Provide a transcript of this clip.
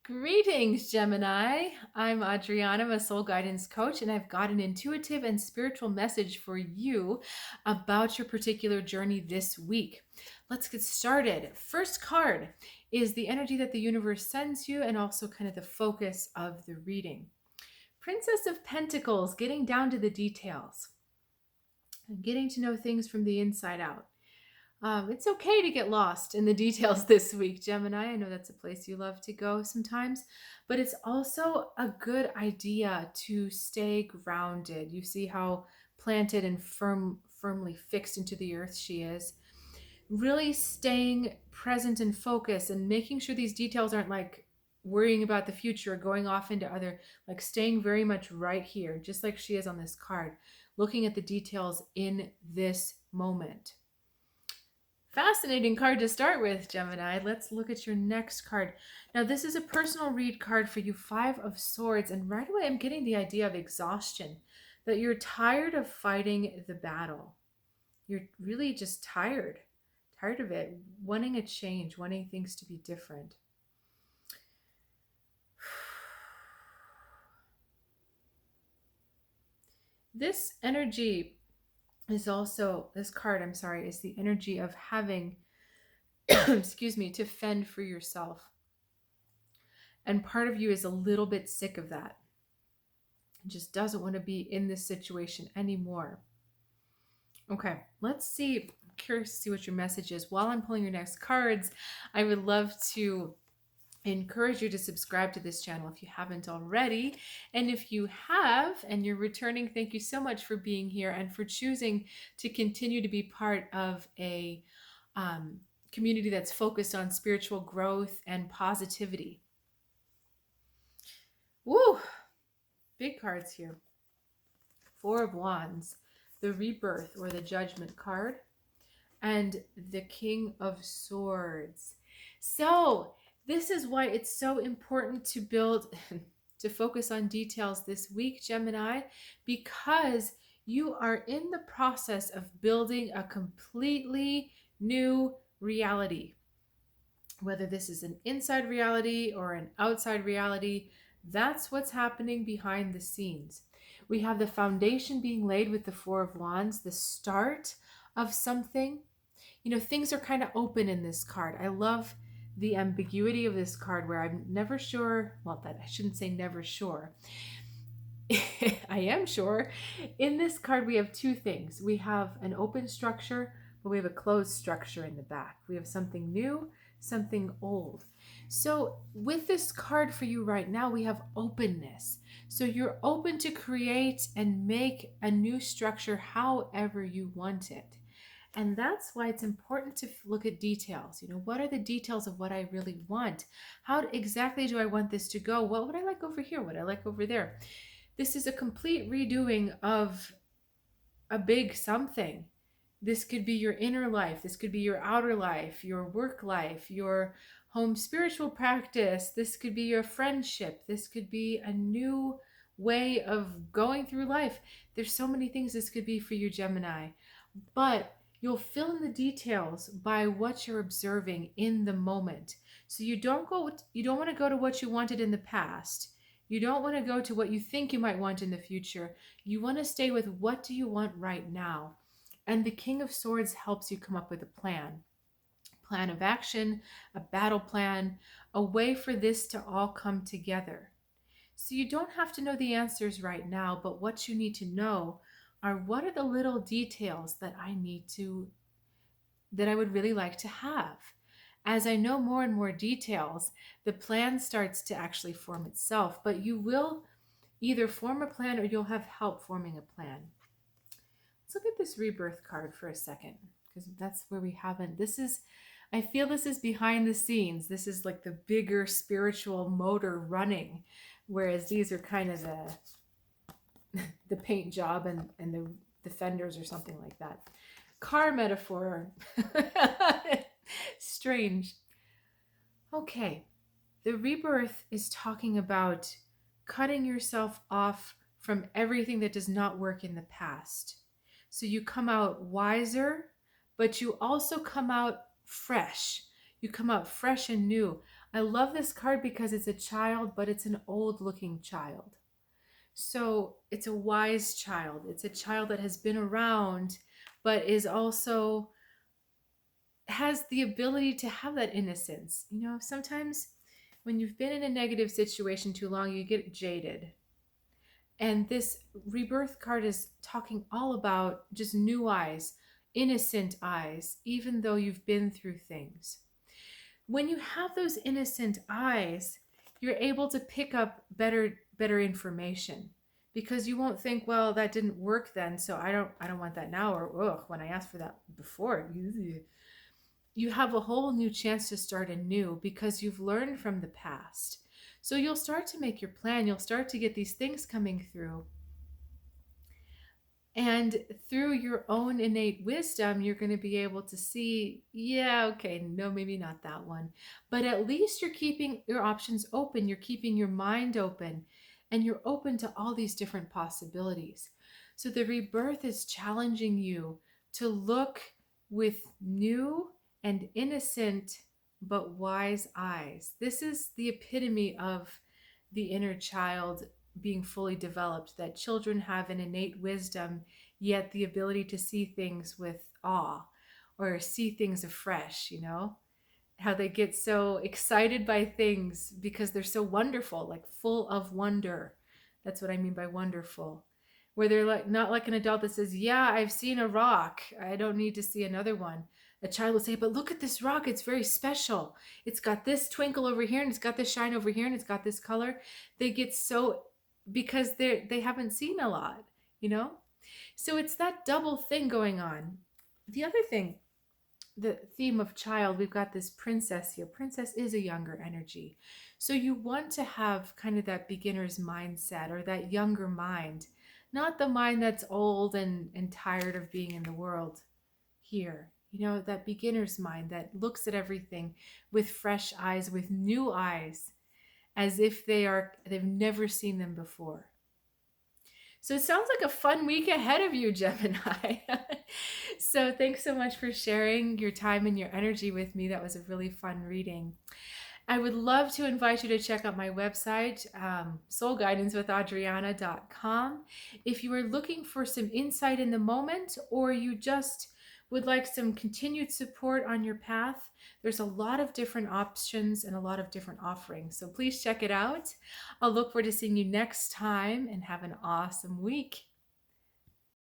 Greetings, Gemini. I'm Adriana, I'm a soul guidance coach, and I've got an intuitive and spiritual message for you about your particular journey this week. Let's get started. First card is the energy that the universe sends you and also kind of the focus of the reading. Princess of Pentacles, getting down to the details, getting to know things from the inside out. It's okay to get lost in the details this week, Gemini. I know that's a place you love to go sometimes, but it's also a good idea to stay grounded. You see how planted and firmly fixed into the earth she is. Really staying present and focused and making sure these details aren't like worrying about the future or going off into other, like staying very much right here, just like she is on this card, looking at the details in this moment. Fascinating card to start with, Gemini. Let's look at your next card. Now, this is a personal read card for you, Five of Swords. And right away, I'm getting the idea of exhaustion, that you're tired of fighting the battle. You're really just tired of it, wanting a change, wanting things to be different. This energy is also, this card, I'm sorry, is the energy of having, excuse me, to fend for yourself. And part of you is a little bit sick of that. It just doesn't want to be in this situation anymore. Okay, let's see. I'm curious to see what your message is. While I'm pulling your next cards, I would love to encourage you to subscribe to this channel if you haven't already. And if you have and you're returning, thank you so much for being here and for choosing to continue to be part of a community that's focused on spiritual growth and positivity. Woo! Big cards here. Four of Wands, the Rebirth or the Judgment card, and the King of Swords. So this is why it's so important to build, to focus on details this week, Gemini, because you are in the process of building a completely new reality. Whether this is an inside reality or an outside reality, that's what's happening behind the scenes. We have the foundation being laid with the Four of Wands, the start of something. You know, things are kind of open in this card. I love the ambiguity of this card where I'm never sure. Well, that I shouldn't say never sure. I am sure. In this card, we have two things. We have an open structure, but we have a closed structure in the back. We have something new, something old. So with this card for you right now, we have openness. So you're open to create and make a new structure however you want it. And that's why it's important to look at details. You know, what are the details of what I really want? How exactly do I want this to go? What would I like over here? What would I like over there? This is a complete redoing of a big something. This could be your inner life. This could be your outer life, your work life, your home spiritual practice. This could be your friendship. This could be a new way of going through life. There's so many things this could be for you, Gemini. But you'll fill in the details by what you're observing in the moment. So you don't want to go to what you wanted in the past. You don't want to go to what you think you might want in the future. You want to stay with what do you want right now. And the King of Swords helps you come up with a plan of action, a battle plan, a way for this to all come together. So you don't have to know the answers right now, but what you need to know are what are the little details that I would really like to have. As I know more and more details, the plan starts to actually form itself, but you will either form a plan or you'll have help forming a plan. Let's look at this Rebirth card for a second, because that's where we haven't. I feel this is behind the scenes. This is like the bigger spiritual motor running, whereas these are kind of the paint job and the fenders or something like that. Car metaphor. Strange. Okay. The Rebirth is talking about cutting yourself off from everything that does not work in the past. So you come out wiser, but you also come out fresh. You come out fresh and new. I love this card because it's a child, but it's an old looking child. So it's a wise child. It's a child that has been around, but is also has the ability to have that innocence. You know, sometimes when you've been in a negative situation too long, you get jaded. And this rebirth card is talking all about just new eyes, innocent eyes, even though you've been through things. When you have those innocent eyes, you're able to pick up better information, because you won't think, well, that didn't work then, so I don't want that now, or ugh, when I asked for that before. You have a whole new chance to start anew because you've learned from the past. So you'll start to make your plan. You'll start to get these things coming through. And through your own innate wisdom, you're going to be able to see, yeah, okay, no, maybe not that one. But at least you're keeping your options open. You're keeping your mind open, and you're open to all these different possibilities. So the rebirth is challenging you to look with new and innocent but wise eyes. This is the epitome of the inner child being fully developed, that children have an innate wisdom, yet the ability to see things with awe or see things afresh, you know? How they get so excited by things because they're so wonderful, like full of wonder. That's what I mean by wonderful. Where they're like not like an adult that says, "Yeah, I've seen a rock. I don't need to see another one." A child will say, "But look at this rock. It's very special. It's got this twinkle over here, and it's got this shine over here, and it's got this color." They get so, because they haven't seen a lot, you know? So it's that double thing going on. The other thing, the theme of child, we've got this princess here. Princess is a younger energy. So you want to have kind of that beginner's mindset, or that younger mind, not the mind that's old and tired of being in the world here. You know, that beginner's mind that looks at everything with fresh eyes, with new eyes, as if they've never seen them before. So it sounds like a fun week ahead of you, Gemini. So thanks so much for sharing your time and your energy with me. That was a really fun reading. I would love to invite you to check out my website, soulguidancewithadriana.com. If you are looking for some insight in the moment, or you just would like some continued support on your path, there's a lot of different options and a lot of different offerings. So please check it out. I'll look forward to seeing you next time, and have an awesome week.